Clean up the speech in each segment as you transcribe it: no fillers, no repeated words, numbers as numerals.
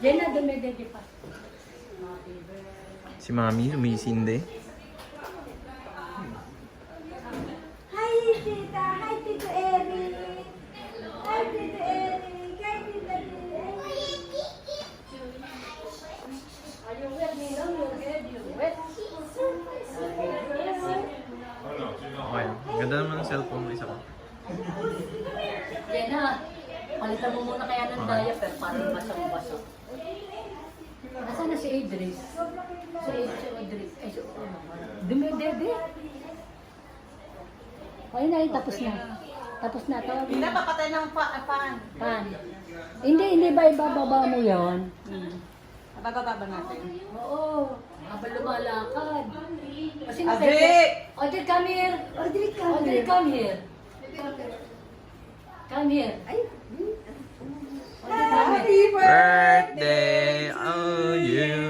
Yan na, dumedede pa. Si Mami sumisindi. Hi, Tita. Hi, Tito Eric. Hi, Tito Eric. Hi, Tita Eric. Are you wet, Nino? You're good, you're wet. Okay. Ganda naman ng cellphone mo isa ko. Yan na. Palitan mo muna kaya ng diaper para basang-basa. Nasaan na si Idris? Si Idris. Ay, so, dumedede. Ayun na, tapos na. Tapos na to. Hindi na papatay ng pan. Pan. Hindi ba ibababa mo yan? Bababa natin. Oo. Habang lumalakad. Kasi Adric! Audrey, come here. Audrey, come Audrey, here. come here. Come here. Ay. Happy Birthday on you.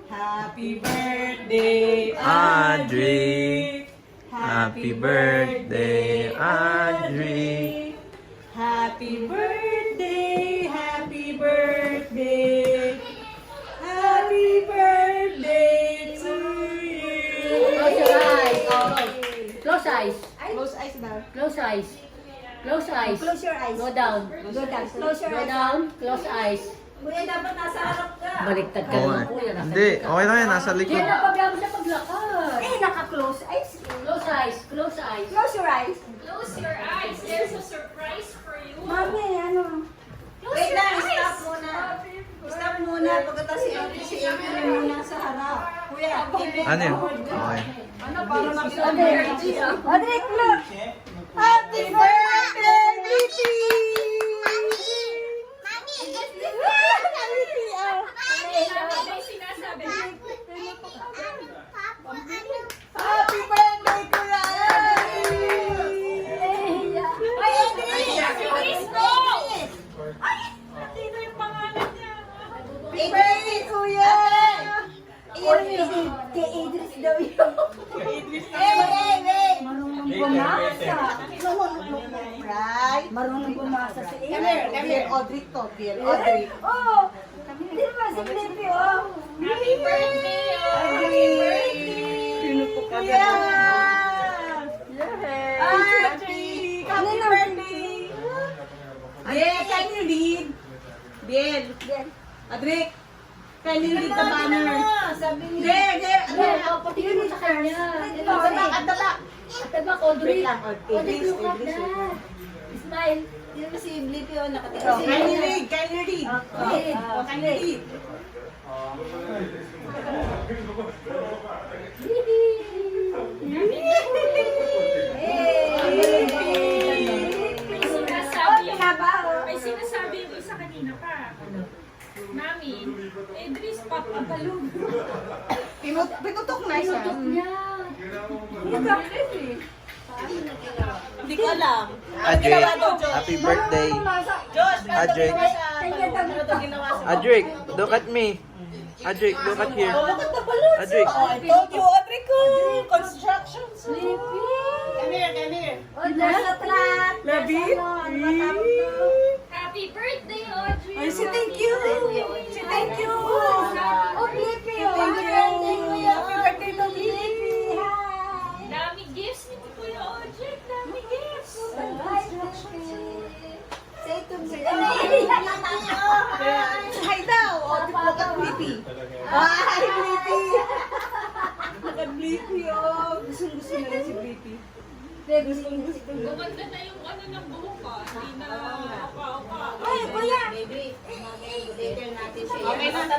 Happy birthday, Audrey. Happy birthday, Audrey. Happy birthday, happy birthday. Happy birthday to you. Close your eyes. Oh. Close eyes. Close eyes daw. Close eyes. Close eyes. Close your eyes. Go down. Go down. Close your Go eyes. down. Close eyes. Kuya, dapat nasa harap ka. Baliktad ka Oo. naman, kuya. Nasa Hindi, likod. okay lang yan. Nasa likod. Yan, napagamo siya paglakad. Eh, naka-close eyes. Close eyes. Close eyes. Close your eyes. Close your eyes. There's a surprise for you. Mami, ano? Close Wait your lang, eyes. stop muna. Stop muna. Pagkatapos si April muna sa harap. Kuya, Ano yun? Okay. Ano, para makita mo Audrey. yung Audrey, look! Happy birthday, Vicky! Ano sinasabi? Happy birthday, Kuya! Ay, Idris! Ay, sino yung pangalan niya? Happy birthday, Kuya! Kay Idris daw yun. Hey! Marunong bumasa. Right? Marunong bumasa si Idris. Come here, Audrey to. Audrey. Oh! Hindi naman si Flippy, oh! Happy birthday, oh. Happy birthday! Kuya! Happy birthday! Biel, can you read? Biel. Adric, can you read the banner? There. Yan, patingin mo sa kanya. At the back. At the back, Audrey. Wait lang, Audrey. Audrey, look at that. Smile. Yun si Blippi, oh, nakatira. Can you read? Can you read? Okay. Can you read? May sinasabi yung isa kanina pa. Mami, Idris pop a balloon. Pinutok na siya. Tutok niya. Hindi ko alam. Adric, happy birthday. Josh, Adric. Adric, look at me. Adric, look at here. Adric. I told you, Adric, construction. Sleepy. Come here. Nasa trap. Labi? Happy birthday, Audrey. Ay, si thank you. Si thank you. Oh, Blippi. Oh, Thank you. Happy birthday to Blippi. Hi. Dami gifts ni Kuya Audrey. Dami gifts. Say to me. Hi daw. Look at Blippi. Hi, Blippi. Look at Blippi, oh. Gusto na rin si Blippi. Gumanda na yung ano ng buhok ko. Hindi na opa-opa. Ay, kuya. Okay na.